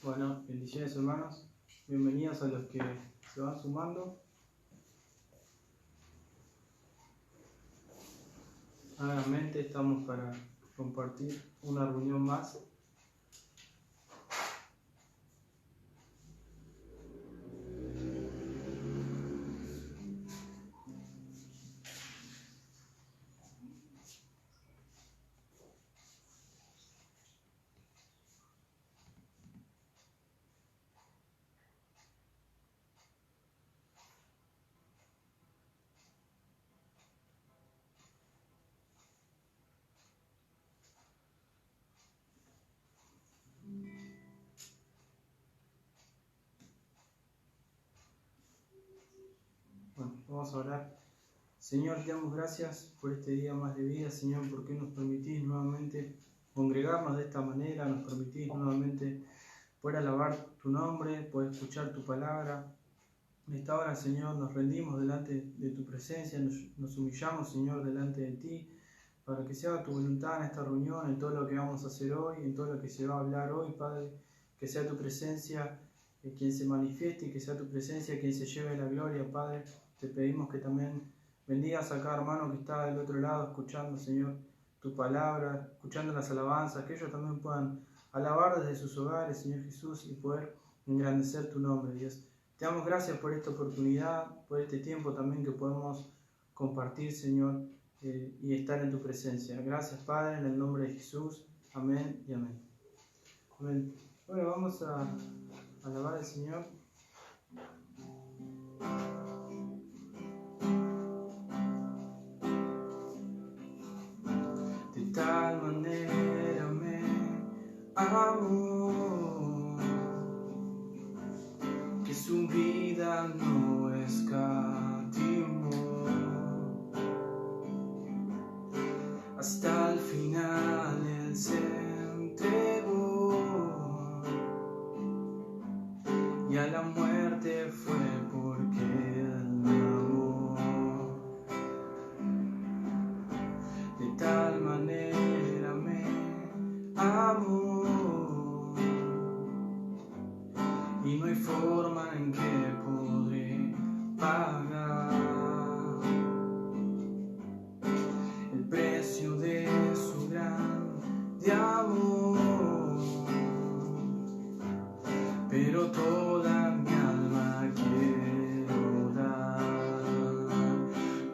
Bueno, bendiciones hermanos, bienvenidos a los que se van sumando. Nuevamente estamos para compartir una reunión más. Bueno, vamos a orar. Señor, te damos gracias por este día más de vida, Señor, porque nos permitís nuevamente congregarnos de esta manera, nos permitís nuevamente poder alabar tu nombre, poder escuchar tu palabra. En esta hora, Señor, nos rendimos delante de tu presencia, nos humillamos, Señor, delante de ti, para que se haga tu voluntad en esta reunión, en todo lo que vamos a hacer hoy, en todo lo que se va a hablar hoy, Padre, que sea tu presencia quien se manifieste y que sea tu presencia quien se lleve la gloria, Padre. Te pedimos que también bendigas a cada hermano que está del otro lado escuchando, Señor, tu palabra, escuchando las alabanzas, que ellos también puedan alabar desde sus hogares, Señor Jesús, y poder engrandecer tu nombre, Dios. Te damos gracias por esta oportunidad, por este tiempo también que podemos compartir, Señor, y estar en tu presencia. Gracias, Padre, en el nombre de Jesús. Amén y amén. Amén. Bueno, vamos a alabar al Señor. De tal manera me amó que su vida no escatimó, hasta el final Él se entregó, y a la muerte fue porque Él me amó. De tal manera me amó, y no hay forma en que podré pagar el precio de su grande amor, pero toda mi alma quiero dar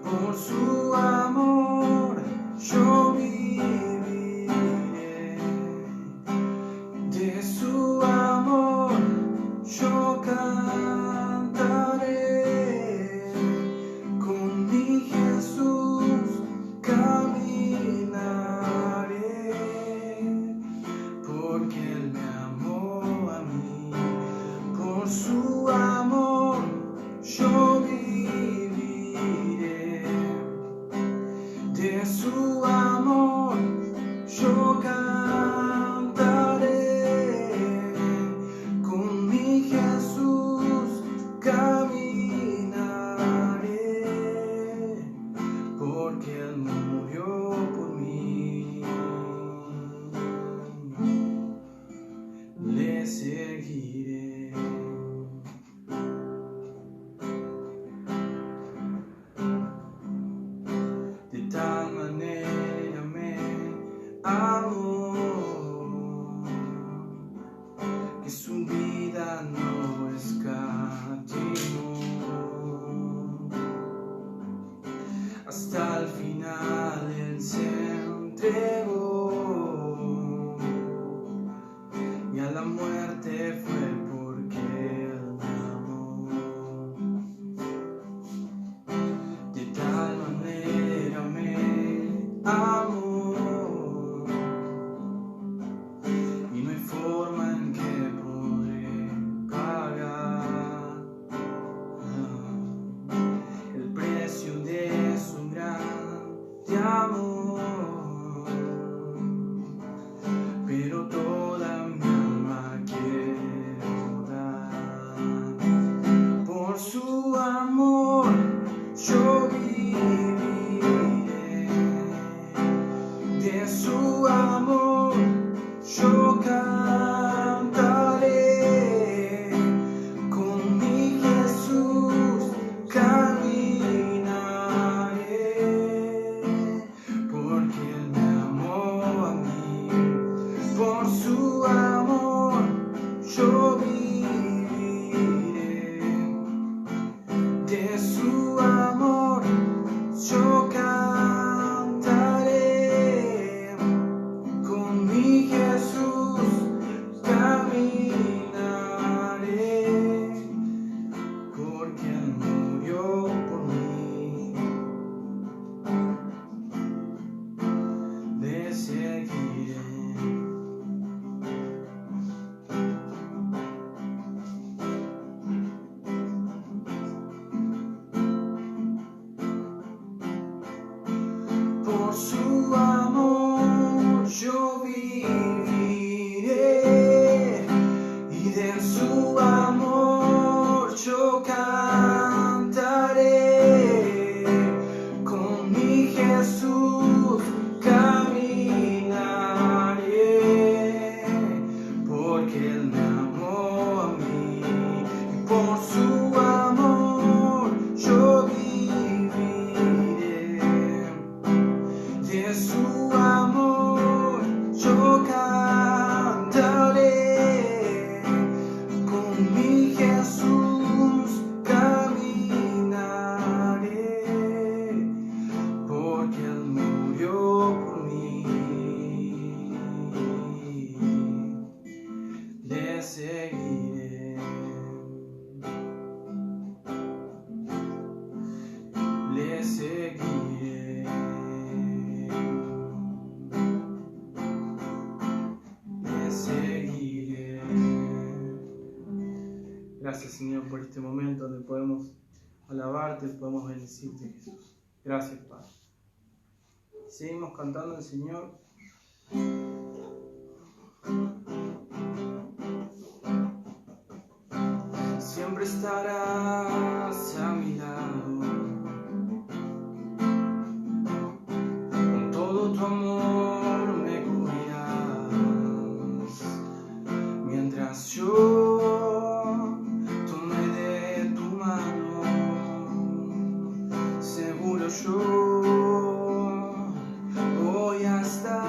por su amor. Yo viviré de su amor, yo cantaré, con mi Jesús caminaré, porque Él me amó a mí. Por su amor yo viviré, de su amor yo cantaré, con mi Jesús caminaré, porque Él murió por mí. Le seguiré. De tal manera me amó que su vida no escatimó, hasta el final Él se entregó, y a la muerte fue porque Él me amó. De tal manera me amó, y no hay forma en que podré pagar el precio de su grande amor, por su amor yo viviré, y de su amor yo cantaré, con mi Jesús caminaré, porque Él me amó a mí, y por su amor yo viviré, de su amor yo cantaré, con mi Jesús caminaré, porque Él murió por mí. Le seguiré, le seguiré, le seguiré. Gracias, Señor, por este momento donde podemos alabarte, podemos bendecirte, Jesús. Gracias, Padre. Seguimos cantando al Señor. Siempre estarás a mi lado, con todo tu amor me cubrirás, mientras yo tome de tu mano, seguro yo voy a estar.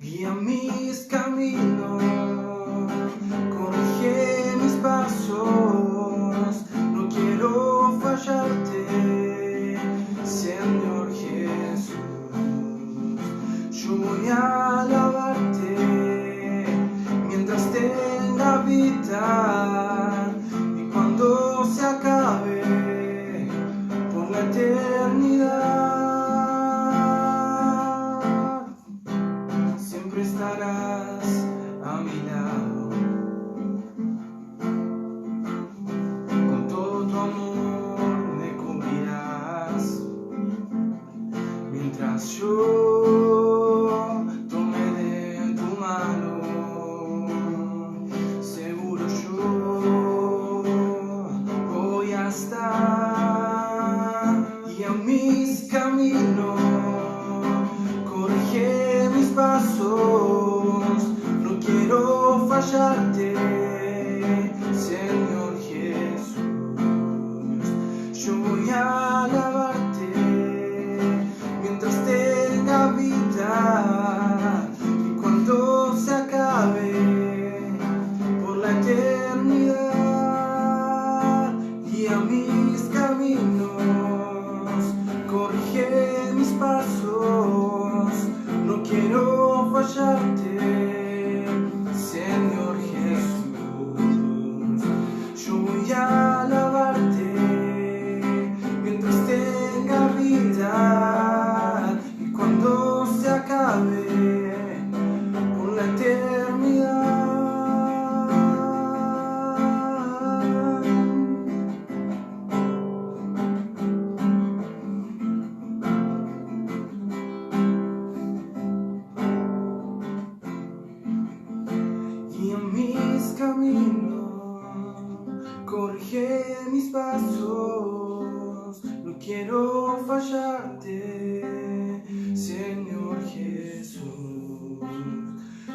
Guía mis caminos, corrige mis pasos, no quiero fallarte, Señor Jesús. Yo voy a alabarte mientras tenga vida, y cuando se acabe por la eternidad, siempre estarás a mi lado, con todo tu amor me cubrirás, mientras yo tome de tu mano, seguro yo voy a estar. Guía mis caminos, corrige mis pasos, no quiero fallarte, Señor Jesús. Yo voy a alabarte mientras tenga vida, y cuando se acabe por la eternidad. Guía mis caminos, corrige mis pasos, no quiero fallarte, Señor Jesús. Yo voy a alabarte mientras tenga vida, y cuando se acabe por la eternidad. Guía mis caminos, corrige mis pasos, no quiero fallarte, Señor Jesús.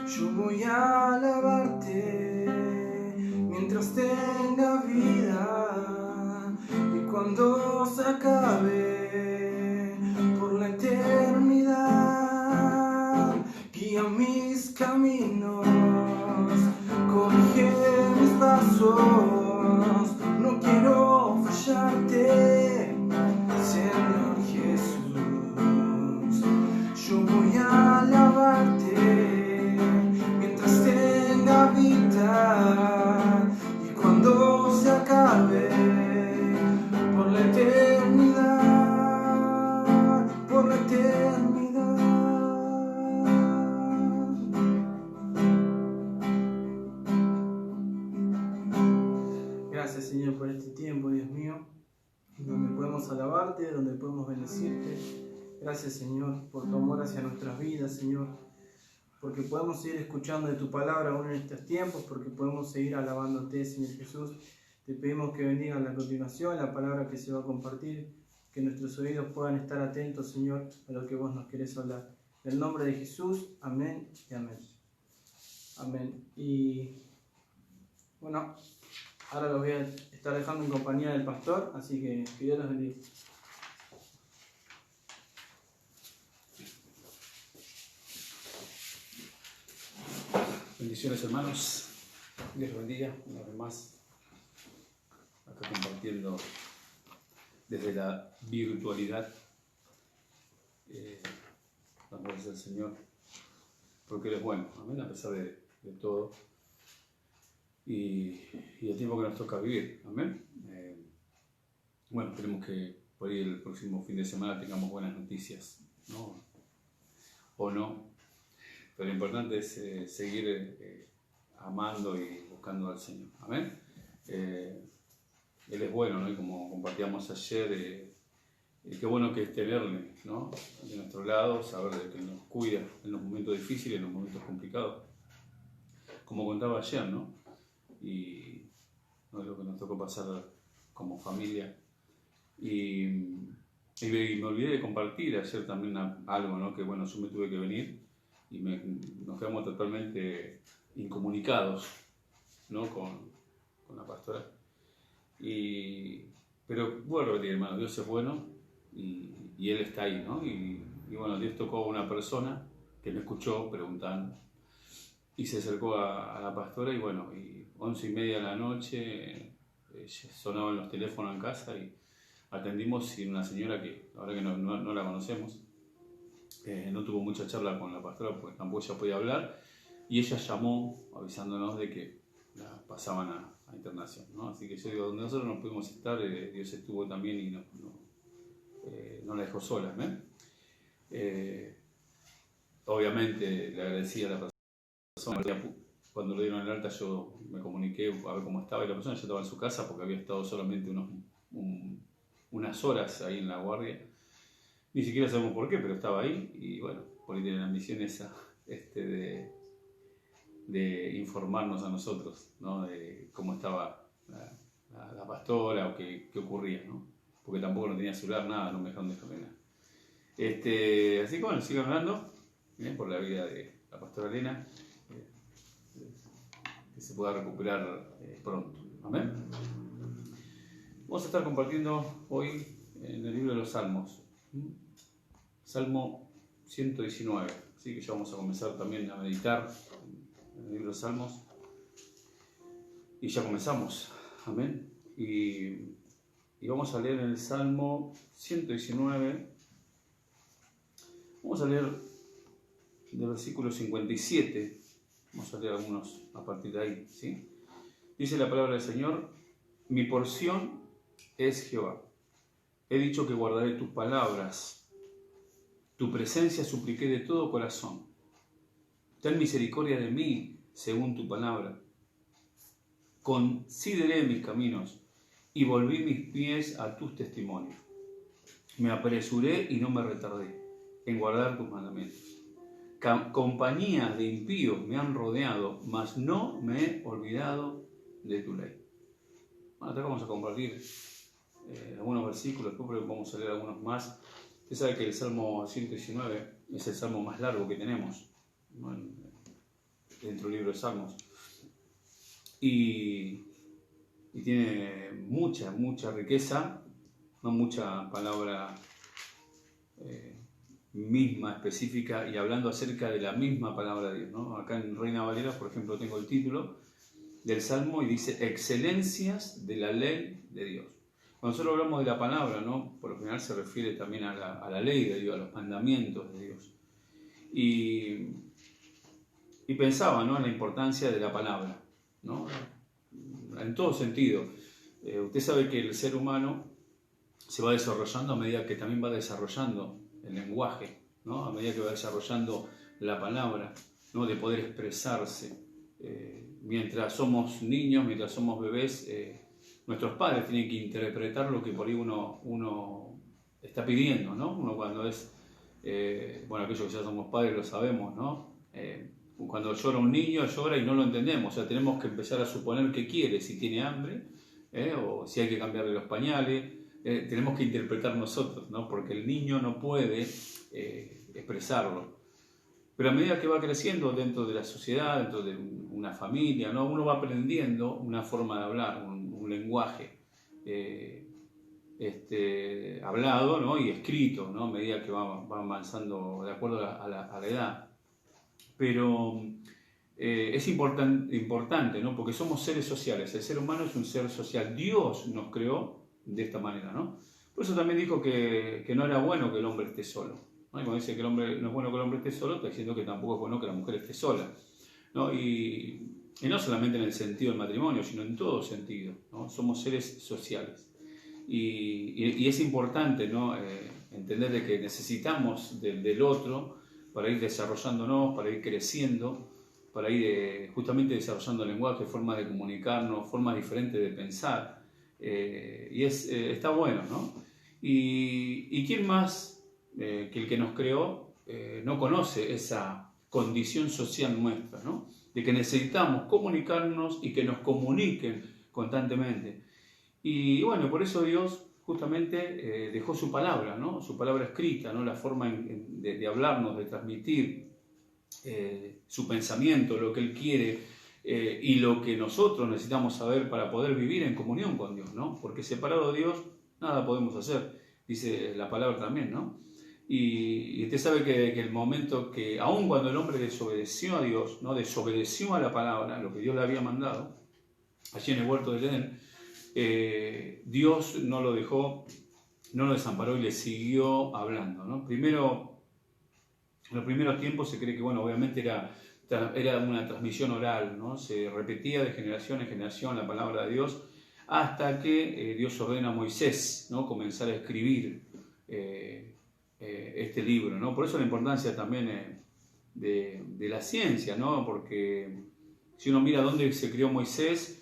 Yo voy a alabarte mientras tenga vida, y cuando se acabe por la eternidad. Guía mis caminos, corrige mis pasos, no quiero fallarte, Señor Jesús. Yo voy a alabarte mientras tenga vida, y cuando se acabe por la eternidad, por la eternidad. Gracias, Señor, por este tiempo, Dios mío, donde podemos alabarte, donde podemos bendecirte. Gracias, Señor, por tu amor hacia nuestras vidas, Señor, porque podemos seguir escuchando de tu palabra aún en estos tiempos, porque podemos seguir alabándote, Señor Jesús. Te pedimos que bendigas la continuación, la palabra que se va a compartir, que nuestros oídos puedan estar atentos, Señor, a lo que vos nos querés hablar. En el nombre de Jesús, amén y amén. Amén. Y bueno, ahora los voy a estar dejando en compañía del pastor, así que Dios los bendiga. Bendiciones, hermanos. Dios los bendiga una vez más. Acá compartiendo desde la virtualidad. Damos gracias al Señor porque Él es bueno, amén, a pesar de todo y el tiempo que nos toca vivir, amén. Bueno, esperemos que por ahí el próximo fin de semana tengamos buenas noticias, ¿no? O no, pero lo importante es seguir amando y buscando al Señor, amén. Él es bueno, ¿no? Y como compartíamos ayer, qué bueno que es tenerle, ¿no?, de nuestro lado, saber de que nos cuida en los momentos difíciles, en los momentos complicados, como contaba ayer, ¿no? Y no es lo que nos tocó pasar como familia. Y me olvidé de compartir ayer también algo, ¿no? Que bueno, yo me tuve que venir y nos quedamos totalmente incomunicados, ¿no?, con la pastora. Pero vuelvo a repetir, hermano, Dios es bueno y Él está ahí, ¿no? Y bueno, Dios tocó a una persona que me escuchó preguntando y se acercó a la pastora y bueno, y 11:30 de la noche sonaban los teléfonos en casa y atendimos, y una señora que la verdad que no la conocemos, no tuvo mucha charla con la pastora porque tampoco ella podía hablar, y ella llamó avisándonos de que la pasaban a internación, ¿no? Así que yo digo, donde nosotros no pudimos estar, Dios estuvo también y no la dejó sola, ¿eh? Obviamente le agradecí a la persona. Cuando le dieron el alta yo me comuniqué a ver cómo estaba, y la persona ya estaba en su casa porque había estado solamente unas horas ahí en la guardia. Ni siquiera sabemos por qué, pero estaba ahí y bueno, por ahí tiene la misión esa de informarnos a nosotros, ¿no?, de cómo estaba la pastora o qué ocurría, ¿no? Porque tampoco no tenía celular, nada, no me dejaron descargar. Así que bueno, sigan hablando por la vida de la pastora Elena, que se pueda recuperar pronto. Amén. Vamos a estar compartiendo hoy en el libro de los Salmos, Salmo 119, así que ya vamos a comenzar también a meditar en el libro de los Salmos y ya comenzamos, amén. Y vamos a leer en el Salmo 119, vamos a leer del versículo 57, vamos a leer algunos a partir de ahí, ¿sí? Dice la palabra del Señor: mi porción es Jehová, he dicho que guardaré tus palabras, tu presencia supliqué de todo corazón, ten misericordia de mí según tu palabra. Consideré mis caminos y volví mis pies a tus testimonios. Me apresuré y no me retardé en guardar tus mandamientos. Compañías de impíos me han rodeado, mas no me he olvidado de tu ley. Bueno, acá vamos a compartir algunos versículos, después vamos a leer algunos más. Usted sabe que el Salmo 119 es el salmo más largo que tenemos, ¿no?, dentro del libro de Salmos. Y tiene mucha riqueza, no mucha palabra misma, específica, y hablando acerca de la misma palabra de Dios, ¿no? Acá en Reina Valera, por ejemplo, tengo el título del Salmo y dice: excelencias de la ley de Dios. Cuando nosotros hablamos de la palabra, ¿no?, por lo general se refiere también a la ley de Dios, a los mandamientos de Dios. Y pensaba, ¿no?, en la importancia de la palabra, ¿no?, en todo sentido. Usted sabe que el ser humano se va desarrollando a medida que también va desarrollando el lenguaje, ¿no?, a medida que va desarrollando la palabra, ¿no?, de poder expresarse. Mientras somos niños, mientras somos bebés, nuestros padres tienen que interpretar lo que por ahí uno está pidiendo, ¿no? Uno cuando es Bueno, aquellos que ya somos padres lo sabemos, ¿no? Cuando llora un niño, llora y no lo entendemos. O sea, tenemos que empezar a suponer qué quiere, si tiene hambre, o si hay que cambiarle los pañales. Tenemos que interpretar nosotros, ¿no? Porque el niño no puede expresarlo. Pero a medida que va creciendo dentro de la sociedad, dentro de una familia, ¿no? Uno va aprendiendo una forma de hablar, un lenguaje hablado, ¿no? Y escrito, ¿no? A medida que va avanzando de acuerdo a la edad. Pero es importante, ¿no? Porque somos seres sociales. El ser humano es un ser social. Dios nos creó de esta manera, ¿no? Por eso también dijo que no era bueno que el hombre esté solo, ¿no? Y cuando dice que el hombre no es bueno que el hombre esté solo, está diciendo que tampoco es bueno que la mujer esté sola, ¿no? Y no solamente en el sentido del matrimonio, sino en todo sentido, ¿no? Somos seres sociales. Y es importante, ¿no? Entender de que necesitamos del otro para ir desarrollándonos, para ir creciendo, para ir justamente desarrollando lenguaje, formas de comunicarnos, formas diferentes de pensar. Y está bueno, ¿no? Y ¿quién más que el que nos creó no conoce esa condición social nuestra, ¿no? De que necesitamos comunicarnos y que nos comuniquen constantemente. Y bueno, por eso Dios justamente dejó su palabra, ¿no? Su palabra escrita, ¿no? La forma de hablarnos, de transmitir su pensamiento, lo que Él quiere y lo que nosotros necesitamos saber para poder vivir en comunión con Dios, ¿no? Porque separado de Dios nada podemos hacer, dice la palabra también, ¿no? Y usted sabe que el momento que, aun cuando el hombre desobedeció a Dios, ¿no? Desobedeció a la palabra, lo que Dios le había mandado, allí en el huerto del Edén, Dios no lo dejó, no lo desamparó y le siguió hablando, ¿no? Primero, en los primeros tiempos se cree que, bueno, obviamente era una transmisión oral, ¿no? Se repetía de generación en generación la palabra de Dios hasta que Dios ordena a Moisés, ¿no? Comenzar a escribir este libro, ¿no? Por eso la importancia también de la ciencia, ¿no? Porque si uno mira dónde se crió Moisés,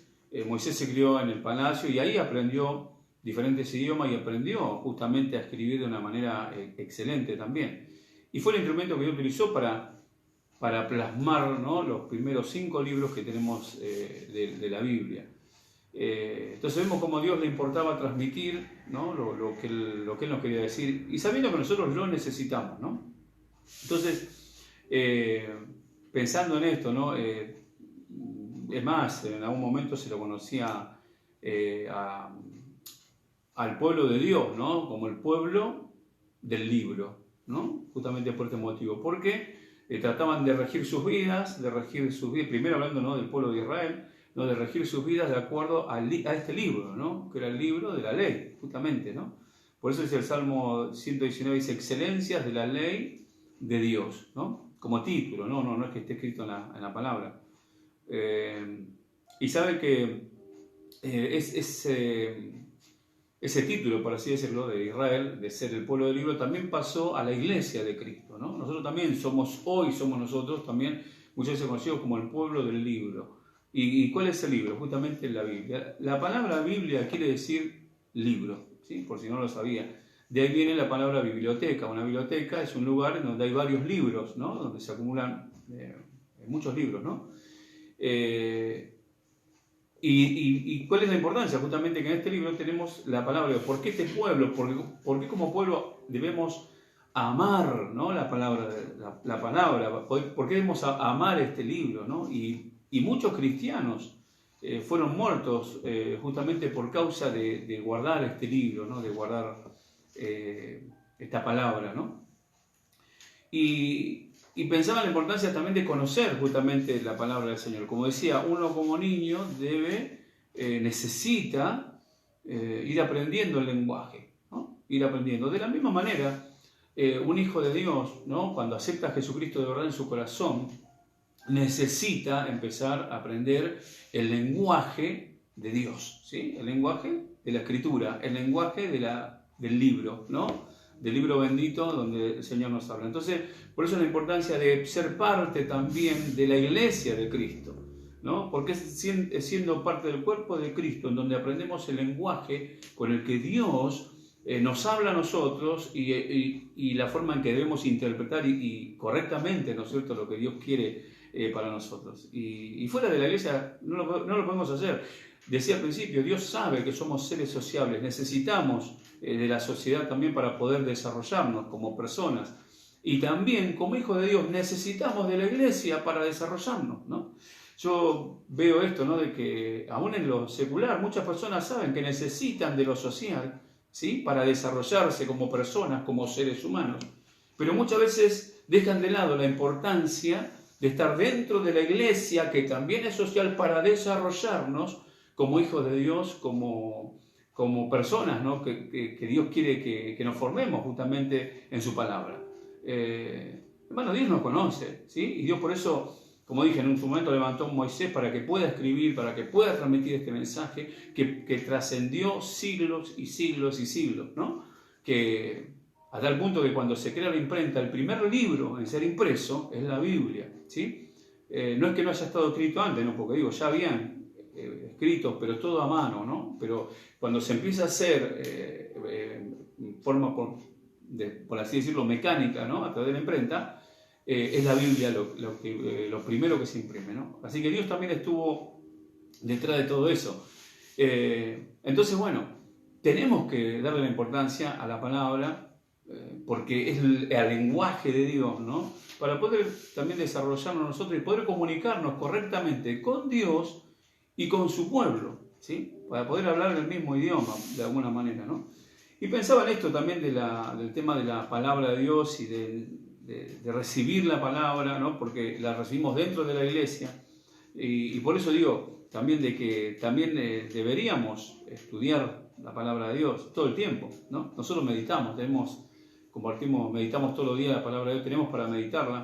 Moisés se crió en el palacio y ahí aprendió diferentes idiomas y aprendió justamente a escribir de una manera excelente también. Y fue el instrumento que Dios utilizó para plasmar, ¿no? Los primeros 5 libros que tenemos de la Biblia. Entonces vemos cómo a Dios le importaba transmitir, ¿no? lo que Él nos quería decir, y sabiendo que nosotros lo necesitamos, ¿no? Entonces, pensando en esto, ¿no? Es más, en algún momento se lo conocía al pueblo de Dios, ¿no? Como el pueblo del libro, ¿no? Justamente por este motivo, porque trataban de regir sus vidas, primero hablando, ¿no? Del pueblo de Israel, ¿no? De regir sus vidas de acuerdo a este libro, ¿no? Que era el libro de la ley, justamente, ¿no? Por eso dice el Salmo 119, dice excelencias de la ley de Dios, ¿no? Como título, no es que esté escrito en la palabra. Y sabe que ese título, por así decirlo, de Israel, de ser el pueblo del libro, también pasó a la iglesia de Cristo, ¿no? Nosotros también somos nosotros también muchas veces conocidos como el pueblo del libro. ¿Y cuál es el libro? Justamente la Biblia. La palabra Biblia quiere decir libro, ¿sí? Por si no lo sabía. De ahí viene la palabra biblioteca. Una biblioteca es un lugar en donde hay varios libros, ¿no? Donde se acumulan muchos libros, ¿no? ¿Y cuál es la importancia? Justamente que en este libro tenemos la palabra. ¿Por qué este pueblo? ¿Por qué como pueblo debemos amar, ¿no? la palabra? ¿Por qué debemos amar este libro, ¿no? Y muchos cristianos fueron muertos justamente por causa de guardar este libro, ¿no? De guardar esta palabra, ¿no? Y pensaba en la importancia también de conocer justamente la palabra del Señor. Como decía, uno como niño necesita ir aprendiendo el lenguaje, ¿no? Ir aprendiendo. De la misma manera, un hijo de Dios, ¿no? Cuando acepta a Jesucristo de verdad en su corazón, necesita empezar a aprender el lenguaje de Dios, ¿sí? El lenguaje de la Escritura, el lenguaje del libro, ¿no? Del libro bendito donde el Señor nos habla. Entonces, por eso la importancia de ser parte también de la iglesia de Cristo, ¿no? Porque siendo parte del cuerpo de Cristo, en donde aprendemos el lenguaje con el que Dios nos habla a nosotros y la forma en que debemos interpretar y correctamente, ¿no es cierto?, lo que Dios quiere para nosotros. Y fuera de la iglesia no lo podemos hacer. Decía al principio, Dios sabe que somos seres sociables, necesitamos de la sociedad también para poder desarrollarnos como personas. Y también, como hijos de Dios, necesitamos de la iglesia para desarrollarnos, ¿no? Yo veo esto, ¿no?, de que aún en lo secular muchas personas saben que necesitan de lo social, ¿sí?, para desarrollarse como personas, como seres humanos. Pero muchas veces dejan de lado la importancia de estar dentro de la iglesia, que también es social, para desarrollarnos como hijos de Dios, como personas, ¿no?, que Dios quiere que nos formemos justamente en su palabra. Hermano, Dios nos conoce, ¿sí? Y Dios por eso, como dije, en su momento levantó a Moisés para que pueda escribir, para que pueda transmitir este mensaje que trascendió siglos y siglos y siglos, ¿no? Que a tal punto que cuando se crea la imprenta, el primer libro en ser impreso es la Biblia, ¿sí? No es que no haya estado escrito antes, ¿no? Porque digo, ya habían escritos, pero todo a mano, ¿no? Pero cuando se empieza a hacer forma por así decirlo, mecánica, ¿no?, a través de la imprenta, es la Biblia lo primero que se imprime, ¿no? Así que Dios también estuvo detrás de todo eso. Entonces, bueno, tenemos que darle la importancia a la palabra, porque es el lenguaje de Dios, ¿no?, para poder también desarrollarnos nosotros y poder comunicarnos correctamente con Dios y con su pueblo, ¿sí?, para poder hablar el mismo idioma, de alguna manera, ¿no? Y pensaba en esto también del tema de la palabra de Dios y de recibir la palabra, ¿no?, porque la recibimos dentro de la iglesia. Y por eso digo también de que también deberíamos estudiar la palabra de Dios todo el tiempo, ¿no? Nosotros meditamos, meditamos todos los días la palabra de Dios, tenemos para meditarla.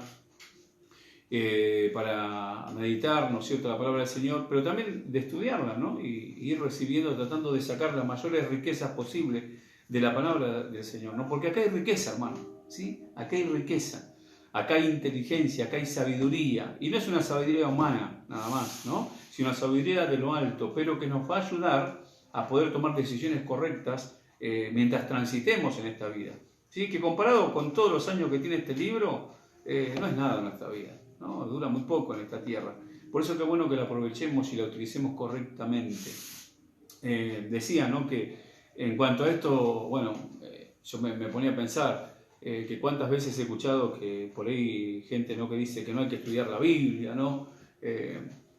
Para meditar, ¿no es cierto?, la palabra del Señor, pero también de estudiarla, ¿no?, y ir recibiendo, tratando de sacar las mayores riquezas posibles de la palabra del Señor, ¿no? Porque acá hay riqueza, hermano, ¿sí? Acá hay riqueza, acá hay inteligencia, acá hay sabiduría, y no es una sabiduría humana nada más, ¿no?, sino una sabiduría de lo alto, pero que nos va a ayudar a poder tomar decisiones correctas mientras transitemos en esta vida, ¿sí? Que comparado con todos los años que tiene este libro, no es nada en nuestra vida, ¿no? Dura muy poco en esta tierra. Por eso es bueno que la aprovechemos y la utilicemos correctamente. Decía, ¿no?, que en cuanto a esto, bueno, yo me ponía a pensar que cuántas veces he escuchado que por ahí gente, ¿no?, que dice que no hay que estudiar la Biblia, ¿no?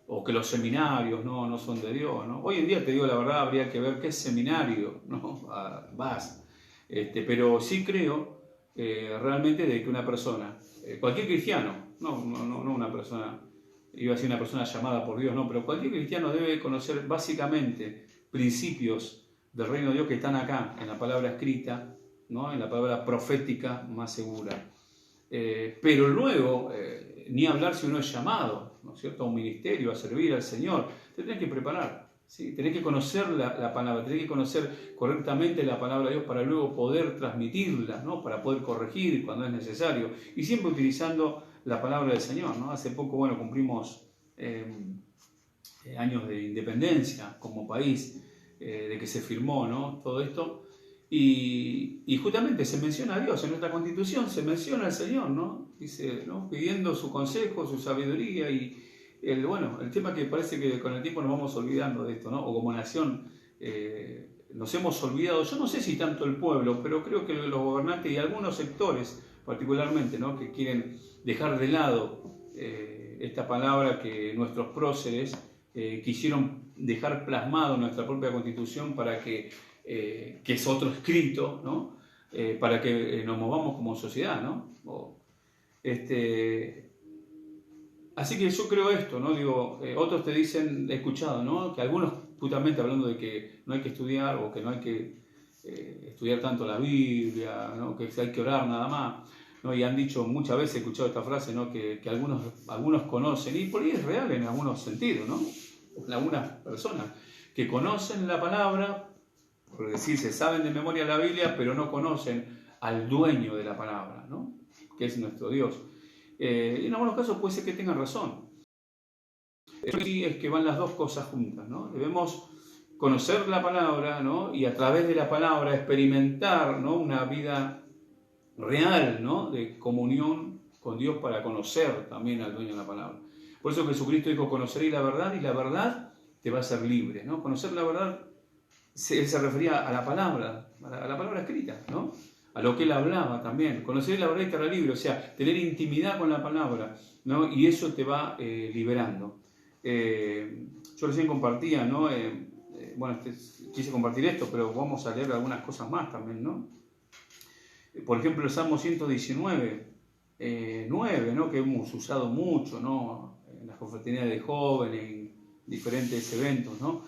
O que los seminarios no son de Dios, ¿no? Hoy en día, te digo la verdad, habría que ver qué seminario, ¿no?, vas. Pero sí creo realmente de que una persona, cualquier cristiano, no una persona, iba a decir una persona llamada por Dios, no, pero cualquier cristiano debe conocer básicamente principios del reino de Dios que están acá, en la palabra escrita, ¿no?, en la palabra profética más segura. Pero luego, ni hablar si uno es llamado, ¿no es cierto?, a un ministerio, a servir al Señor, te tenés que preparar, ¿sí? Tenés que conocer la palabra, tenés que conocer correctamente la palabra de Dios para luego poder transmitirla, ¿no?, para poder corregir cuando es necesario, y siempre utilizando la palabra del Señor, ¿no? Hace poco, bueno, cumplimos años de independencia como país, de que se firmó, ¿no?, todo esto, y justamente se menciona a Dios en nuestra Constitución, se menciona al Señor, ¿no? Dice, ¿no?, pidiendo su consejo, su sabiduría, y el tema que parece que con el tiempo nos vamos olvidando de esto, ¿no?, o como nación nos hemos olvidado, yo no sé si tanto el pueblo, pero creo que los gobernantes y algunos sectores particularmente, ¿no?, que quieren dejar de lado esta palabra que nuestros próceres quisieron dejar plasmado en nuestra propia Constitución para que es otro escrito, ¿no?, para que nos movamos como sociedad, ¿no? Así que yo creo esto, ¿no? Digo, otros te dicen, he escuchado, ¿no?, que algunos justamente hablando de que no hay que estudiar o que no hay que estudiar tanto la Biblia, ¿no?, que hay que orar nada más, ¿no? Y han dicho, muchas veces he escuchado esta frase, ¿no?, que algunos conocen, y por ahí es real en algunos sentidos, ¿no?, algunas personas que conocen la palabra, por decirse, saben de memoria la Biblia, pero no conocen al dueño de la palabra, ¿no?, que es nuestro Dios. Y en algunos casos puede ser que tengan razón. Sí, es que van las dos cosas juntas, ¿no? Debemos conocer la palabra, ¿no? Y a través de la palabra experimentar, ¿no? Una vida real, ¿no? De comunión con Dios para conocer también al dueño de la palabra. Por eso Jesucristo dijo, conoceréis la verdad y la verdad te va a hacer libre, ¿no? Conocer la verdad, él se refería a la palabra escrita, ¿no? A lo que él hablaba también. Conocer la verdad y te hará libre, o sea, tener intimidad con la palabra, ¿no? Y eso te va liberando. Yo recién compartía, ¿no? Quise compartir esto, pero vamos a leer algunas cosas más también, ¿no? Por ejemplo, el Salmo 119, 9, ¿no? Que hemos usado mucho, ¿no? En las confraternidades de jóvenes, en diferentes eventos, ¿no?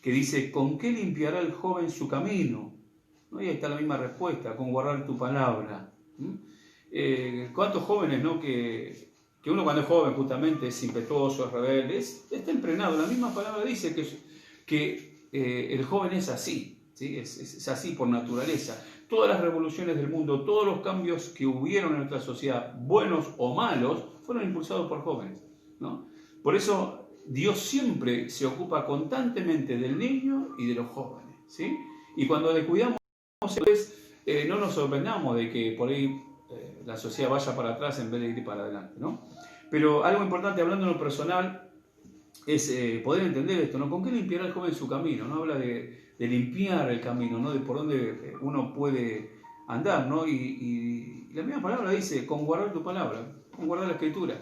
Que dice, ¿con qué limpiará el joven su camino? ¿No? Y ahí está la misma respuesta, con guardar tu palabra. ¿Cuántos jóvenes, ¿no? Que uno cuando es joven justamente es impetuoso, es rebelde, está entrenado? La misma palabra dice que el joven es así, ¿sí? Es así por naturaleza. Todas las revoluciones del mundo, todos los cambios que hubieron en nuestra sociedad, buenos o malos, fueron impulsados por jóvenes, ¿no? Por eso Dios siempre se ocupa constantemente del niño y de los jóvenes, ¿sí? Y cuando descuidamos, no nos sorprendamos de que por ahí la sociedad vaya para atrás en vez de ir para adelante, ¿no? Pero algo importante, hablando en lo personal, es poder entender esto, ¿no? ¿Con qué limpiará el joven su camino? ¿No? Habla de limpiar el camino, ¿no? De por dónde uno puede andar, ¿no? Y la misma palabra dice, con guardar tu palabra, con guardar la escritura.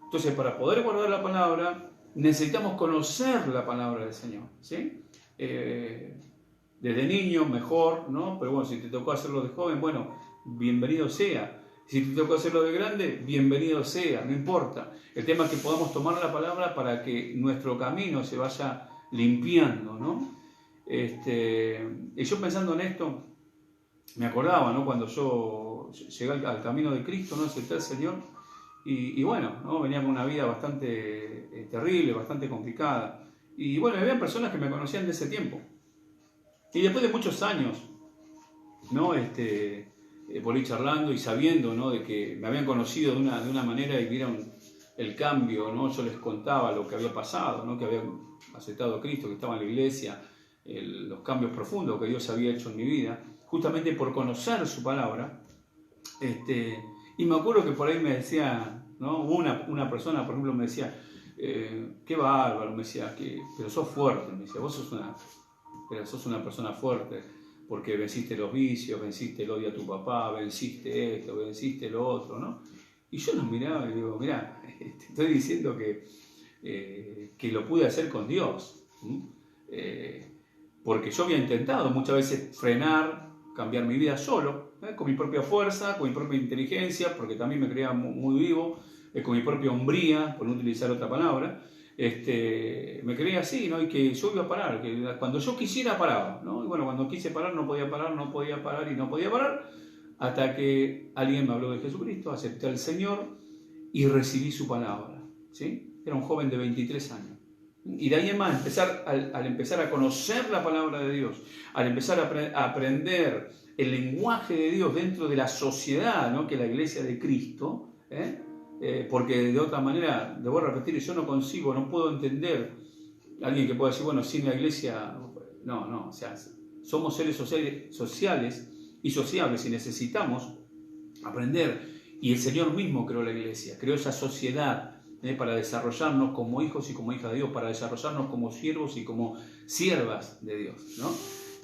Entonces, para poder guardar la palabra, necesitamos conocer la palabra del Señor, ¿sí? Desde niño, mejor, ¿no? Pero bueno, si te tocó hacerlo de joven, bueno, bienvenido sea. Si te tocó hacerlo de grande, bienvenido sea, no importa. El tema es que podamos tomar la palabra para que nuestro camino se vaya limpiando, ¿no? Y yo pensando en esto, me acordaba, ¿no? Cuando yo llegué al camino de Cristo, ¿no? Acepté al Señor, y bueno, ¿no? Venía con una vida bastante terrible, bastante complicada. Y bueno, había personas que me conocían de ese tiempo. Y después de muchos años, ¿no? Por ir charlando y sabiendo, ¿no? De que me habían conocido de una manera y vieron el cambio, ¿no? Yo les contaba lo que había pasado, ¿no? Que había aceptado a Cristo, que estaba en la iglesia, los cambios profundos que Dios había hecho en mi vida, justamente por conocer su palabra. Y me acuerdo que por ahí me decía, ¿no? Una persona, por ejemplo, me decía, qué bárbaro, me decía, pero sos fuerte, me decía, vos sos una persona fuerte, porque venciste los vicios, venciste el odio a tu papá, venciste esto, venciste lo otro, ¿no? Y yo los miraba y digo, mirá, te estoy diciendo que lo pude hacer con Dios, porque yo había intentado muchas veces frenar, cambiar mi vida solo, con mi propia fuerza, con mi propia inteligencia, porque también me creía muy vivo, con mi propia hombría, por no utilizar otra palabra. Me creía así, ¿no? Y que yo iba a parar, que cuando yo quisiera paraba, ¿no? Y bueno, cuando quise parar no podía parar, no podía parar y no podía parar, hasta que alguien me habló de Jesucristo, acepté al Señor y recibí su palabra, ¿sí? Era un joven de 23 años. Y de ahí en más, al empezar a conocer la palabra de Dios, al empezar a aprender el lenguaje de Dios dentro de la sociedad, ¿no? Que es la iglesia de Cristo, porque de otra manera, debo repetir, yo no puedo entender a alguien que pueda decir, bueno, sin la iglesia, no, o sea, somos seres sociales y sociables y necesitamos aprender. Y el Señor mismo creó la iglesia, creó esa sociedad para desarrollarnos como hijos y como hijas de Dios, para desarrollarnos como siervos y como siervas de Dios, ¿no?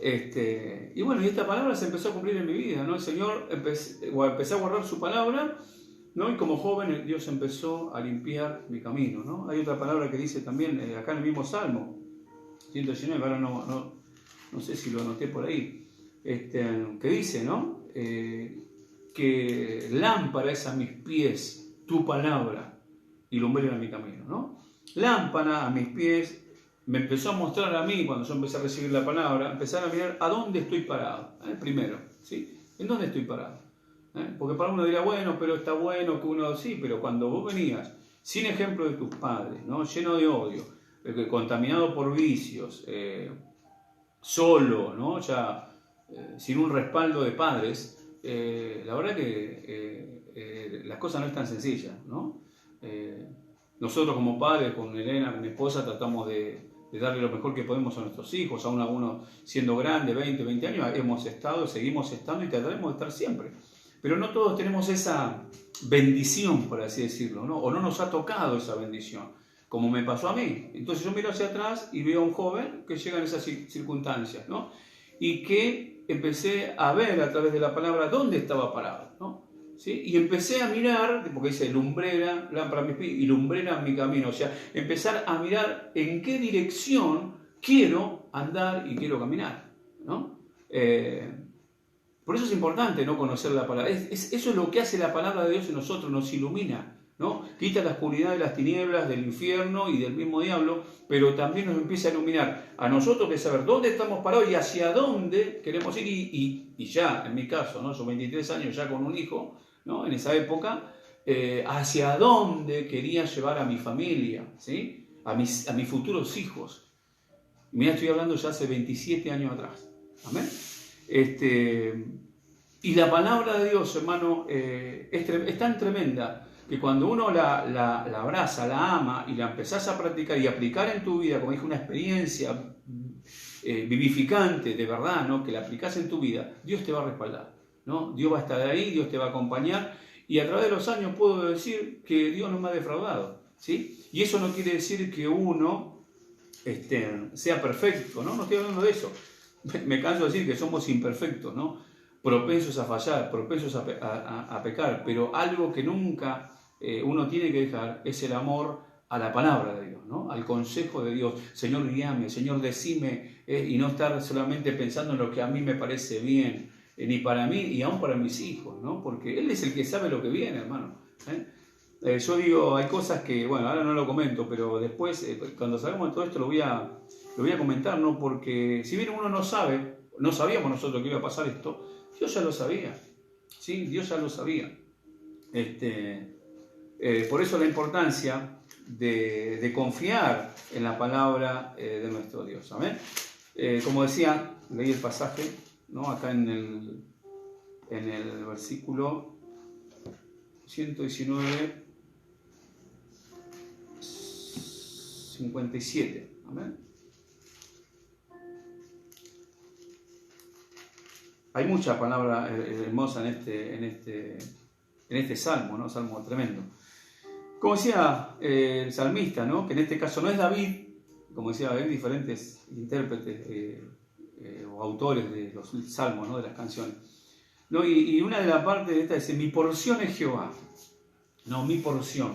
Y bueno, y esta palabra se empezó a cumplir en mi vida, ¿no? El Señor empecé a guardar su palabra, ¿no? Y como joven Dios empezó a limpiar mi camino, ¿no? Hay otra palabra que dice también, acá en el mismo Salmo 119, ahora no sé si lo anoté por ahí, que dice, ¿no? Que lámpara es a mis pies tu palabra y lumbrera a mi camino, ¿no? Lámpara a mis pies, me empezó a mostrar a mí, cuando yo empecé a recibir la palabra, empezar a mirar a dónde estoy parado, primero, ¿sí? ¿En dónde estoy parado? Porque para uno dirá, bueno, pero está bueno que uno, sí, pero cuando vos venías sin ejemplo de tus padres, ¿no? Lleno de odio, contaminado por vicios, solo, ¿no? Ya sin un respaldo de padres, la verdad que las cosas no están sencillas, ¿no? Nosotros como padres, con Elena, mi esposa, tratamos de de darle lo mejor que podemos a nuestros hijos, aún algunos siendo grandes, 20 años, hemos estado, seguimos estando y trataremos de estar siempre. Pero no todos tenemos esa bendición, por así decirlo, ¿no? O no nos ha tocado esa bendición, como me pasó a mí. Entonces yo miro hacia atrás y veo a un joven que llega en esas circunstancias, ¿no? Y que empecé a ver a través de la palabra dónde estaba parado, ¿no? ¿Sí? Y empecé a mirar, porque dice lumbrera, lámpara a mis pies y lumbrera en mi camino. O sea, empezar a mirar en qué dirección quiero andar y quiero caminar, ¿no? Por eso es importante, ¿no?, conocer la palabra. Eso es lo que hace la palabra de Dios en nosotros, nos ilumina, ¿no? Quita la oscuridad de las tinieblas, del infierno y del mismo diablo, pero también nos empieza a iluminar a nosotros, que saber dónde estamos parados y hacia dónde queremos ir. Y ya, en mi caso, ¿no?, son 23 años ya con un hijo, ¿no?, en esa época, hacia dónde quería llevar a mi familia, ¿sí?, a mis futuros hijos. Mira, estoy hablando ya hace 27 años atrás. Amén. Y la palabra de Dios, hermano, es tan tremenda que cuando uno la abraza, la ama y la empezás a practicar y aplicar en tu vida, como dije, una experiencia vivificante de verdad, ¿no?, que la aplicás en tu vida, Dios te va a respaldar, ¿no? Dios va a estar ahí, Dios te va a acompañar, y a través de los años puedo decir que Dios no me ha defraudado, ¿sí? Y eso no quiere decir que uno sea perfecto, ¿no? No estoy hablando de eso. Me canso de decir que somos imperfectos, ¿no?, propensos a fallar, propensos a pecar, pero algo que nunca uno tiene que dejar es el amor a la palabra de Dios, ¿no?, al consejo de Dios. Señor, guíame, Señor, decime, y no estar solamente pensando en lo que a mí me parece bien, ni para mí y aún para mis hijos, ¿no?, porque Él es el que sabe lo que viene, hermano. Yo digo, hay cosas que, bueno, ahora no lo comento, pero después, cuando sabemos de todo esto, lo voy a comentar, ¿no?, porque si bien uno no sabe, no sabíamos nosotros que iba a pasar esto, Dios ya lo sabía, ¿sí? Dios ya lo sabía. Por eso la importancia de confiar en la palabra de nuestro Dios. ¿Amén? Como decía, leí el pasaje, ¿no?, acá en el versículo 119, 57. Amén. Hay mucha palabra hermosa en este salmo, ¿no? Salmo tremendo. Como decía el salmista, ¿no?, que en este caso no es David, como decía, hay diferentes intérpretes o autores de los salmos, ¿no?, de las canciones, ¿no? Y una de las partes de esta dice: mi porción es Jehová. No, mi porción,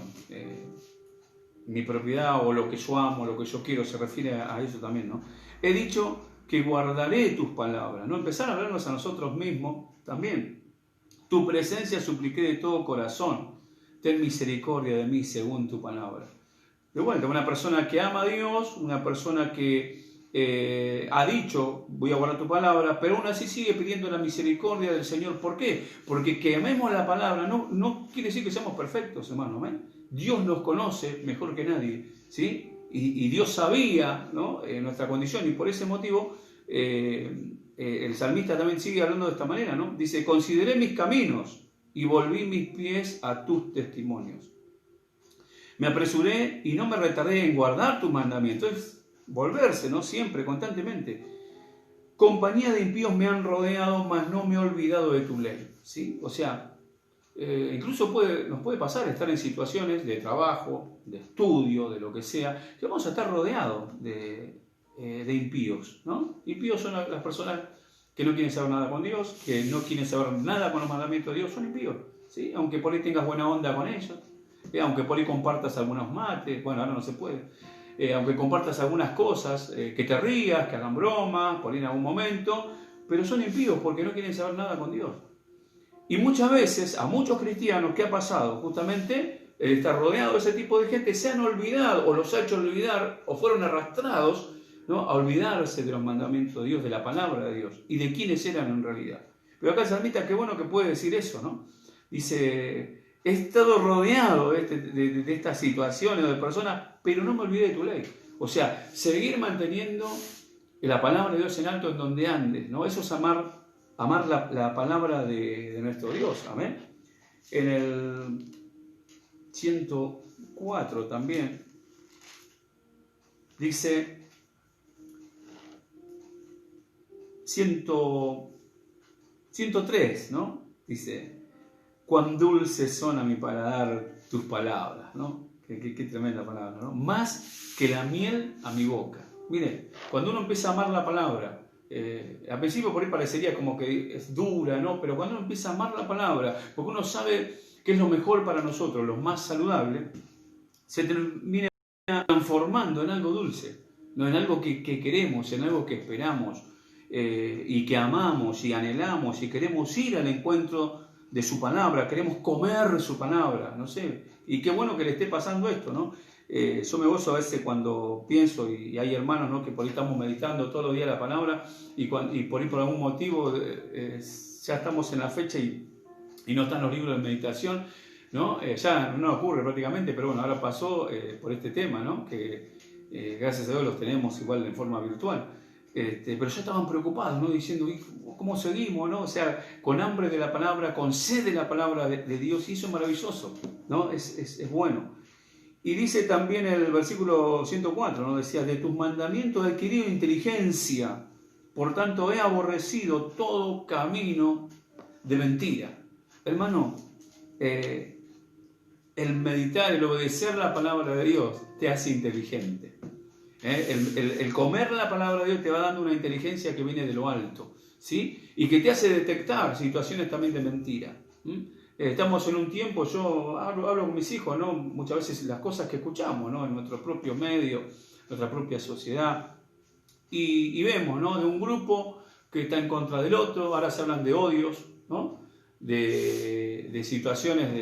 mi propiedad o lo que yo amo, lo que yo quiero, se refiere a eso también, ¿no? He dicho que guardaré tus palabras, ¿no? Empezar a hablarnos a nosotros mismos también. Tu presencia supliqué de todo corazón. Ten misericordia de mí según tu palabra. De vuelta, una persona que ama a Dios, una persona que ha dicho, voy a guardar tu palabra, pero aún así sigue pidiendo la misericordia del Señor. ¿Por qué? Porque que amemos la palabra no quiere decir que seamos perfectos, hermano. ¿Eh? Dios nos conoce mejor que nadie, ¿sí? Y Dios sabía, ¿no?, nuestra condición, y por ese motivo el salmista también sigue hablando de esta manera, ¿no? Dice: consideré mis caminos y volví mis pies a tus testimonios. Me apresuré y no me retardé en guardar tus mandamientos. Es volverse, ¿no?, siempre, constantemente. Compañía de impíos me han rodeado, mas no me he olvidado de tu ley, ¿sí? O sea, incluso nos puede pasar estar en situaciones de trabajo, de estudio, de lo que sea, que vamos a estar rodeados de impíos, ¿no? Impíos son las personas que no quieren saber nada con Dios, que no quieren saber nada con los mandamientos de Dios, son impíos, ¿sí? Aunque por ahí tengas buena onda con ellos, aunque por ahí compartas algunos mates, bueno, ahora no se puede, aunque compartas algunas cosas, que te rías, que hagan bromas, por ahí en algún momento, pero son impíos porque no quieren saber nada con Dios. Y muchas veces a muchos cristianos, ¿qué ha pasado? Justamente el estar rodeado de ese tipo de gente, se han olvidado o los ha hecho olvidar o fueron arrastrados, ¿no?, a olvidarse de los mandamientos de Dios, de la palabra de Dios y de quiénes eran en realidad. Pero acá el salmista, qué bueno que puede decir eso, ¿no? Dice: he estado rodeado de estas situaciones o de personas, pero no me olvidé de tu ley. O sea, seguir manteniendo la palabra de Dios en alto en donde andes, ¿no? Eso es amar la palabra de nuestro Dios. Amén. En el 104 también dice: 103, ¿no? Dice, cuán dulces son a mi paladar tus palabras, ¿no? Qué tremenda palabra, ¿no? Más que la miel a mi boca. Mire, cuando uno empieza a amar la palabra, al principio por ahí parecería como que es dura, ¿no? Pero cuando uno empieza a amar la palabra, porque uno sabe que es lo mejor para nosotros, lo más saludable, se termina transformando en algo dulce, ¿no? En algo que queremos, en algo que esperamos, y que amamos y anhelamos y queremos ir al encuentro de su palabra, queremos comer su palabra, no sé, y qué bueno que le esté pasando esto, ¿no? Yo me gozo a veces cuando pienso, y hay hermanos, ¿no?, que por ahí estamos meditando todos los días la palabra, y por ahí por algún motivo ya estamos en la fecha y no están los libros de meditación, ¿no? Ya no ocurre prácticamente, pero bueno, ahora pasó por este tema, ¿no? Que gracias a Dios los tenemos igual en forma virtual. Pero ya estaban preocupados, ¿no? Diciendo, ¿cómo seguimos, no? O sea, con hambre de la palabra, con sed de la palabra de Dios, y eso es maravilloso, ¿no? Es bueno. Y dice también el versículo 104, ¿no? Decía, de tus mandamientos he adquirido inteligencia, por tanto he aborrecido todo camino de mentira. Hermano, el meditar, el obedecer la palabra de Dios te hace inteligente. El comer la palabra de Dios te va dando una inteligencia que viene de lo alto, ¿sí? Y que te hace detectar situaciones también de mentira. Estamos en un tiempo, yo hablo con mis hijos, ¿no? Muchas veces las cosas que escuchamos, ¿no?, en nuestro propio medio, nuestra propia sociedad, y vemos, ¿no?, de un grupo que está en contra del otro. Ahora se hablan de odios, ¿no?, de situaciones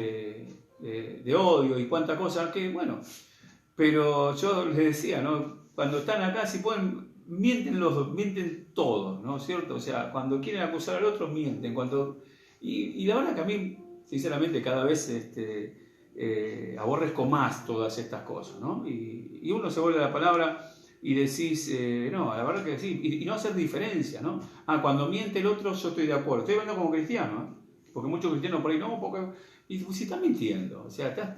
de odio y cuánta cosa, que bueno, pero yo les decía, ¿no?, cuando están acá, si pueden, mienten todos, ¿no es cierto? O sea, cuando quieren acusar al otro, mienten. Y la verdad que a mí, sinceramente, cada vez aborrezco más todas estas cosas, ¿no? Y uno se vuelve a la palabra y decís, no, la verdad que sí, y no hacer diferencia, ¿no? Cuando miente el otro, yo estoy de acuerdo. Estoy hablando como cristiano, ¿eh? Porque muchos cristianos por ahí, no, porque... Y si está mintiendo, o sea,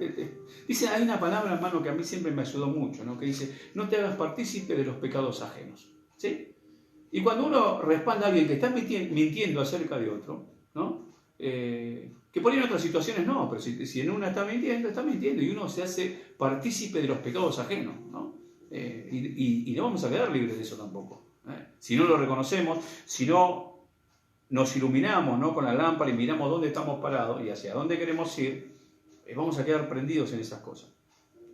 dice, hay una palabra, hermano, que a mí siempre me ayudó mucho, ¿no?, que dice, no te hagas partícipe de los pecados ajenos, ¿sí? Y cuando uno respalda a alguien que está mintiendo acerca de otro, ¿no?, que por ahí en otras situaciones no, pero si en una está mintiendo, y uno se hace partícipe de los pecados ajenos, ¿no? Y no vamos a quedar libres de eso tampoco, ¿eh? Si no lo reconocemos, si no nos iluminamos, ¿no?, con la lámpara y miramos dónde estamos parados y hacia dónde queremos ir, vamos a quedar prendidos en esas cosas.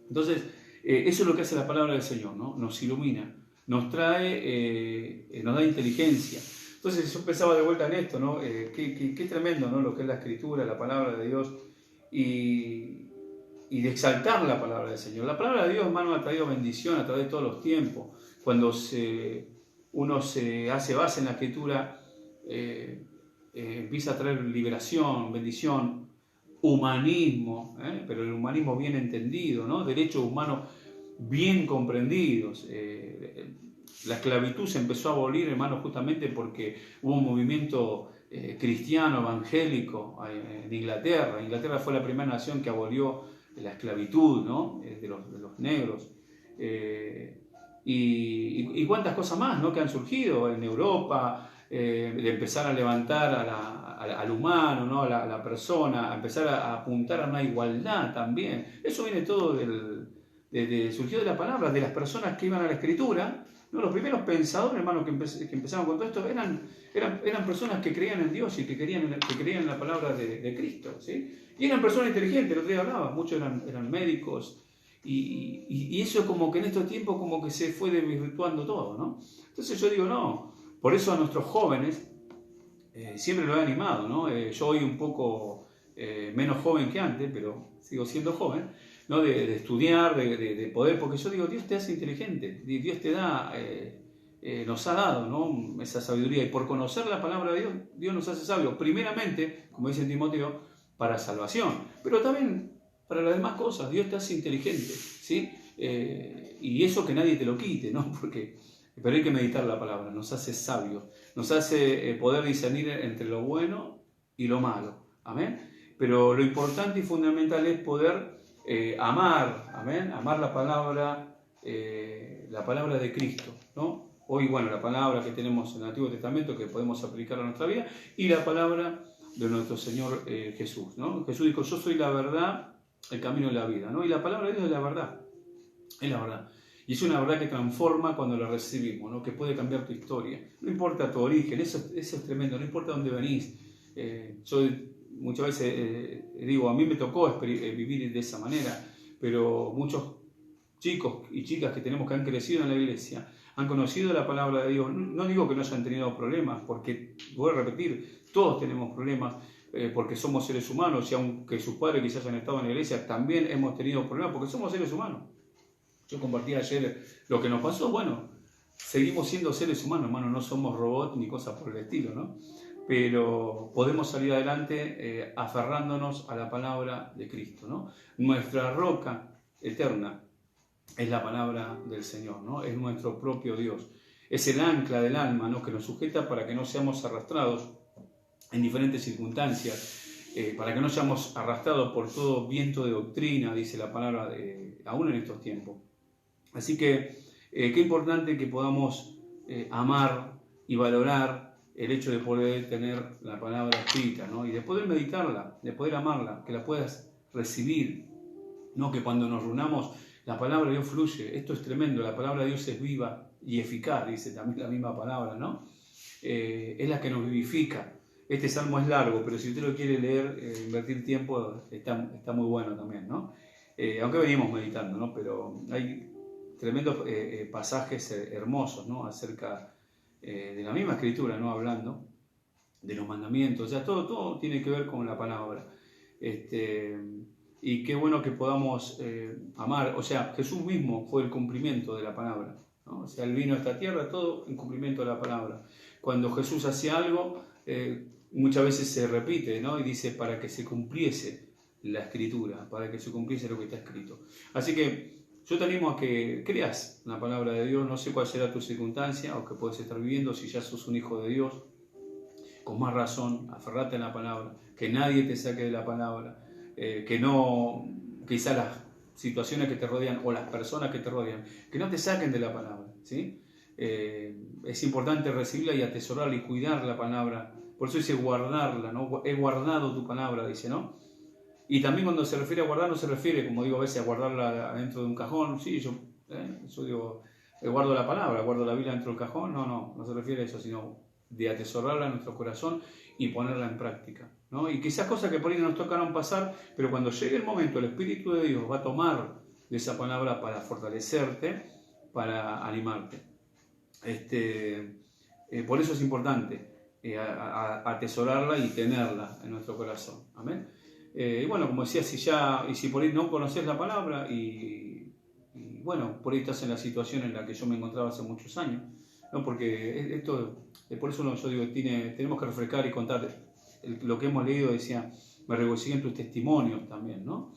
Entonces, eso es lo que hace la palabra del Señor, ¿no? Nos ilumina, nos trae, nos da inteligencia. Entonces yo pensaba de vuelta en esto, ¿no? Qué tremendo, ¿no?, lo que es la Escritura, la palabra de Dios, y de exaltar la palabra del Señor. La palabra de Dios, hermano, ha traído bendición a través de todos los tiempos. Cuando uno se hace base en la Escritura, empieza a traer liberación, bendición, humanismo, pero el humanismo bien entendido, ¿no?, derechos humanos bien comprendidos. La esclavitud se empezó a abolir, hermano, justamente porque hubo un movimiento cristiano, evangélico en Inglaterra. Inglaterra fue la primera nación que abolió la esclavitud, ¿no?, de los negros. Y cuántas cosas más, ¿no?, que han surgido en Europa, de empezar a levantar al humano, ¿no?, a la persona, a empezar a apuntar a una igualdad también. Eso viene todo surgió de la palabra, de las personas que iban a la Escritura, ¿no? Los primeros pensadores, hermano, que empezaron con todo esto, eran personas que creían en Dios y que creían en la palabra de Cristo, ¿sí? Y eran personas inteligentes, el otro día hablaba, muchos eran médicos, y eso como que en estos tiempos como que se fue desvirtuando todo, ¿no? Entonces yo digo, no, por eso a nuestros jóvenes siempre lo he animado, ¿no? Yo hoy un poco menos joven que antes, pero sigo siendo joven, ¿no?, de estudiar, de poder, porque yo digo, Dios te hace inteligente, Dios te da, nos ha dado, ¿no?, esa sabiduría, y por conocer la palabra de Dios, Dios nos hace sabios, primeramente, como dice Timoteo, para salvación, pero también para las demás cosas. Dios te hace inteligente, ¿sí? Y eso que nadie te lo quite, ¿no? Pero hay que meditar la palabra, nos hace sabios, nos hace poder discernir entre lo bueno y lo malo, amén. Pero lo importante y fundamental es poder amar, amén, amar la palabra de Cristo, ¿no? Hoy, bueno, la palabra que tenemos en el Antiguo Testamento que podemos aplicar a nuestra vida y la palabra de nuestro Señor Jesús, ¿no? Jesús dijo, yo soy la verdad, el camino y la vida, ¿no? Y la palabra de Dios es la verdad, es la verdad. Y es una verdad que transforma cuando la recibimos, ¿no? Que puede cambiar tu historia. No importa tu origen, eso es tremendo, no importa dónde venís. Yo muchas veces digo, a mí me tocó vivir de esa manera, pero muchos chicos y chicas que han crecido en la iglesia, han conocido la palabra de Dios. No digo que no hayan tenido problemas, porque, voy a repetir, todos tenemos problemas, porque somos seres humanos, y aunque sus padres quizás hayan estado en la iglesia, también hemos tenido problemas, porque somos seres humanos. Yo compartí ayer lo que nos pasó, bueno, seguimos siendo seres humanos, hermano, no somos robots ni cosas por el estilo, ¿no? Pero podemos salir adelante aferrándonos a la palabra de Cristo, ¿no? Nuestra roca eterna es la palabra del Señor, ¿no? Es nuestro propio Dios. Es el ancla del alma, ¿no? Que nos sujeta para que no seamos arrastrados en diferentes circunstancias, para que no seamos arrastrados por todo viento de doctrina, dice la palabra, aún en estos tiempos. Así que qué importante que podamos amar y valorar el hecho de poder tener la palabra escrita, ¿no? Y de poder meditarla, de poder amarla, que la puedas recibir, ¿no? Que cuando nos reunamos la palabra de Dios fluye. Esto es tremendo, la palabra de Dios es viva y eficaz, dice también la misma palabra, ¿no? Es la que nos vivifica. Este salmo es largo, pero si usted lo quiere leer, invertir tiempo, está muy bueno también, ¿no? Aunque venimos meditando, ¿no? Pero hay tremendos pasajes hermosos, ¿no? Acerca de la misma escritura, ¿no? Hablando de los mandamientos, o sea, todo tiene que ver con la palabra. Y qué bueno que podamos amar, o sea, Jesús mismo fue el cumplimiento de la palabra, ¿no? O sea, Él vino a esta tierra, todo en cumplimiento de la palabra. Cuando Jesús hacía algo, muchas veces se repite, ¿no? Y dice, para que se cumpliese la escritura, para que se cumpliese lo que está escrito. Así que yo te animo a que creas la palabra de Dios. No sé cuál será tu circunstancia o que puedes estar viviendo, si ya sos un hijo de Dios, con más razón, aferrate a la palabra, que nadie te saque de la palabra, que no, quizás las situaciones que te rodean o las personas que te rodean, que no te saquen de la palabra, ¿sí? Es importante recibirla y atesorarla y cuidar la palabra. Por eso dice guardarla, ¿no? He guardado tu palabra, dice, ¿no? Y también cuando se refiere a guardar, no se refiere, como digo a veces, a guardarla dentro de un cajón. Sí, yo digo, guardo la palabra, guardo la Biblia dentro del cajón. No se refiere a eso, sino de atesorarla en nuestro corazón y ponerla en práctica, ¿no? Y quizás cosas que por ahí no nos tocaron pasar, pero cuando llegue el momento, el Espíritu de Dios va a tomar de esa palabra para fortalecerte, para animarte. Por eso es importante atesorarla y tenerla en nuestro corazón. Amén. Y bueno, como decía, si por ahí no conoces la palabra y bueno, por ahí estás en la situación en la que yo me encontraba hace muchos años, ¿no? Porque por eso yo digo, tenemos que refrescar y contar lo que hemos leído. Decía, me regocijé en tus testimonios también, ¿no?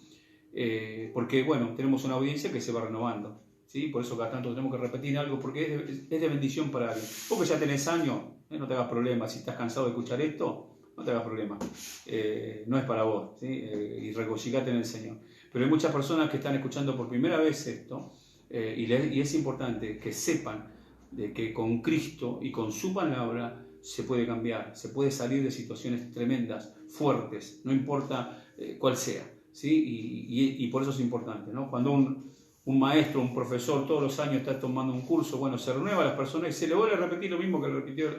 Porque bueno, tenemos una audiencia que se va renovando, ¿sí? Por eso cada tanto tenemos que repetir algo, porque es de bendición para alguien. Vos que ya tenés años, no te hagas problema. Si estás cansado de escuchar esto, no te hagas problema, no es para vos, ¿sí? Y regocijate en el Señor. Pero hay muchas personas que están escuchando por primera vez esto, y es importante que sepan de que con Cristo y con su palabra se puede cambiar, se puede salir de situaciones tremendas, fuertes, no importa cuál sea, ¿sí? Y por eso es importante, ¿no? Cuando un maestro, un profesor, todos los años está tomando un curso, bueno, se renueva a las personas y se le vuelve a repetir lo mismo que repitió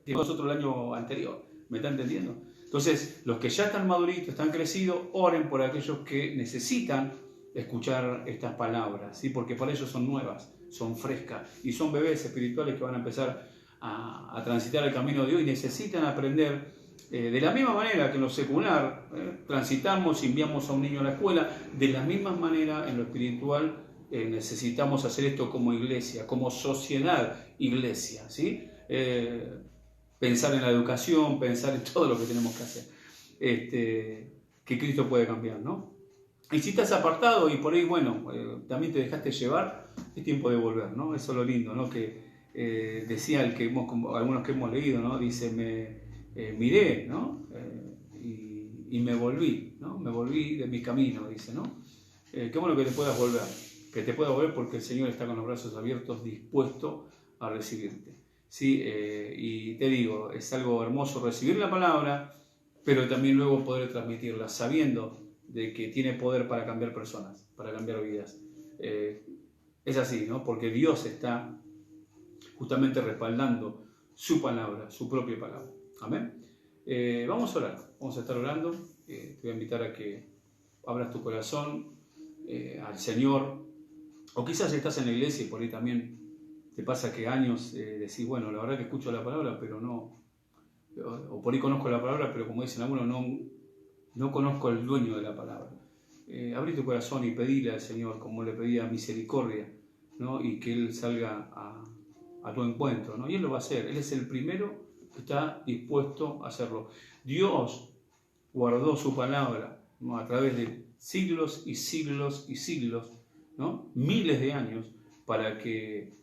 nosotros el año anterior. ¿Me está entendiendo? Entonces, los que ya están maduritos, están crecidos, oren por aquellos que necesitan escuchar estas palabras, ¿sí? Porque para ellos son nuevas, son frescas y son bebés espirituales que van a empezar a transitar el camino de Dios y necesitan aprender de la misma manera que en lo secular transitamos y enviamos a un niño a la escuela. De la misma manera en lo espiritual necesitamos hacer esto como iglesia, como sociedad iglesia, ¿sí? Pensar en la educación, pensar en todo lo que tenemos que hacer, que Cristo puede cambiar, ¿no? Y si estás apartado y por ahí, bueno, también te dejaste llevar, es tiempo de volver, ¿no? Eso es lo lindo, ¿no? Que decía algunos que hemos leído, ¿no? Dice, miré, ¿no? Y me volví, ¿no? Me volví de mi camino, dice, ¿no? Qué bueno que te puedas volver porque el Señor está con los brazos abiertos, dispuesto a recibirte. ¿Sí? Y te digo, es algo hermoso recibir la palabra, pero también luego poder transmitirla, sabiendo de que tiene poder para cambiar personas, para cambiar vidas. Es así, ¿no? Porque Dios está justamente respaldando su palabra, su propia palabra. Amén. Vamos a orar, vamos a estar orando. Te voy a invitar a que abras tu corazón al Señor, o quizás estás en la iglesia y por ahí también te pasa que años decís, bueno, la verdad que escucho la palabra, pero no, o por ahí conozco la palabra, pero como dicen algunos, no conozco al dueño de la palabra. Abrí tu corazón y pedile al Señor, como le pedía misericordia, ¿no? Y que Él salga a tu encuentro, ¿no? Y Él lo va a hacer. Él es el primero que está dispuesto a hacerlo. Dios guardó su palabra, ¿no? A través de siglos y siglos y siglos, ¿no? Miles de años, para que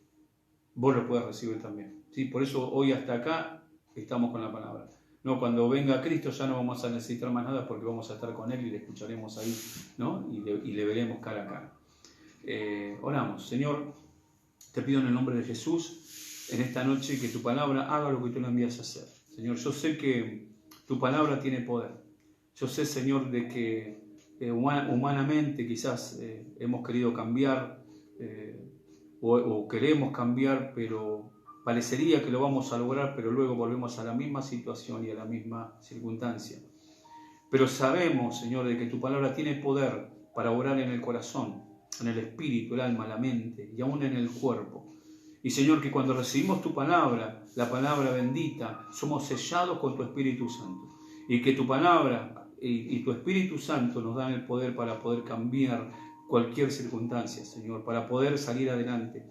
vos lo puedas recibir también, ¿sí? Por eso hoy hasta acá estamos con la palabra. No, cuando venga Cristo ya no vamos a necesitar más nada, porque vamos a estar con Él y le escucharemos ahí, ¿no? Y le veremos cara a cara. Oramos. Señor, te pido en el nombre de Jesús, en esta noche, que tu palabra haga lo que tú la envías a hacer. Señor, yo sé que tu palabra tiene poder. Yo sé, Señor, de que humanamente quizás hemos querido cambiar o queremos cambiar, pero parecería que lo vamos a lograr, pero luego volvemos a la misma situación y a la misma circunstancia. Pero sabemos, Señor, de que tu palabra tiene poder para obrar en el corazón, en el espíritu, el alma, la mente y aún en el cuerpo. Y Señor, que cuando recibimos tu palabra, la palabra bendita, somos sellados con tu Espíritu Santo. Y que tu palabra y tu Espíritu Santo nos dan el poder para poder cambiar cualquier circunstancia, Señor, para poder salir adelante,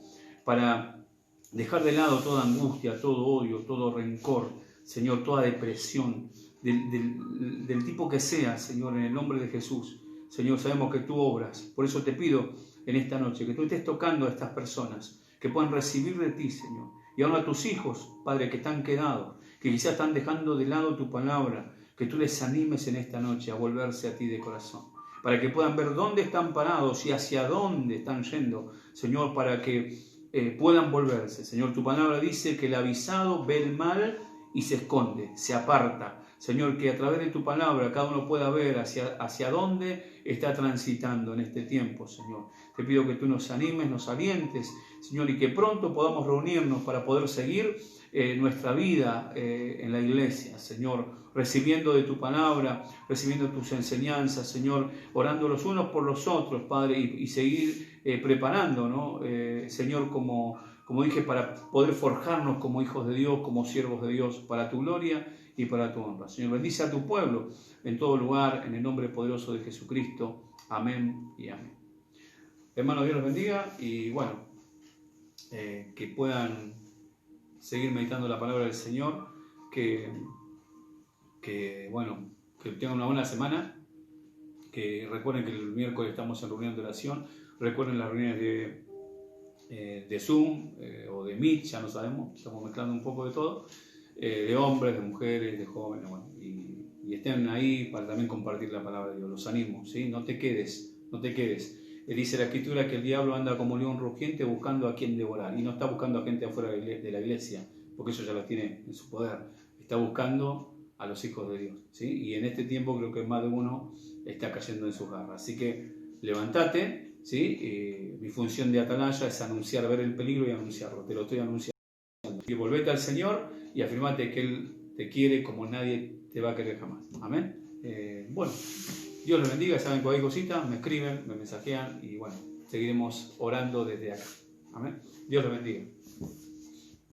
para dejar de lado toda angustia, todo odio, todo rencor, Señor, toda depresión, del tipo que sea, Señor, en el nombre de Jesús. Señor, sabemos que tú obras, por eso te pido en esta noche que tú estés tocando a estas personas, que puedan recibir de ti, Señor. Y ahora a tus hijos, Padre, que están quedados, que quizás están dejando de lado tu palabra, que tú les animes en esta noche a volverse a ti de corazón, para que puedan ver dónde están parados y hacia dónde están yendo, Señor, para que puedan volverse. Señor, tu palabra dice que el avisado ve el mal y se esconde, se aparta. Señor, que a través de tu palabra cada uno pueda ver hacia dónde está transitando en este tiempo, Señor. Te pido que tú nos animes, nos alientes, Señor, y que pronto podamos reunirnos para poder seguir nuestra vida en la iglesia, Señor, recibiendo de tu palabra, recibiendo tus enseñanzas, Señor, orando los unos por los otros, Padre, y seguir preparando, ¿no? Señor, como dije, para poder forjarnos como hijos de Dios, como siervos de Dios, para tu gloria y para tu honra. Señor, bendice a tu pueblo en todo lugar, en el nombre poderoso de Jesucristo. Amén y amén. Hermanos, Dios los bendiga y bueno, que puedan seguir meditando la palabra del Señor, que tengan una buena semana, que recuerden que el miércoles estamos en reunión de oración, recuerden las reuniones de Zoom o de Meet, ya no sabemos, estamos mezclando un poco de todo, de hombres, de mujeres, de jóvenes, bueno, y estén ahí para también compartir la palabra de Dios. Los animo, ¿sí? No te quedes. Dice la Escritura que el diablo anda como león rugiente buscando a quien devorar, y no está buscando a gente afuera de la iglesia, porque eso ya lo tiene en su poder, está buscando a los hijos de Dios, ¿sí? Y en este tiempo creo que más de uno está cayendo en sus garras, así que levántate, ¿sí? Mi función de atalaya es anunciar, ver el peligro y anunciarlo, te lo estoy anunciando. Y volvete al Señor y afirmate que Él te quiere como nadie te va a querer jamás. Amén. Bueno, Dios los bendiga. Saben cualquier cosita, me escriben, me mensajean y bueno, seguiremos orando desde acá. Amén. Dios los bendiga.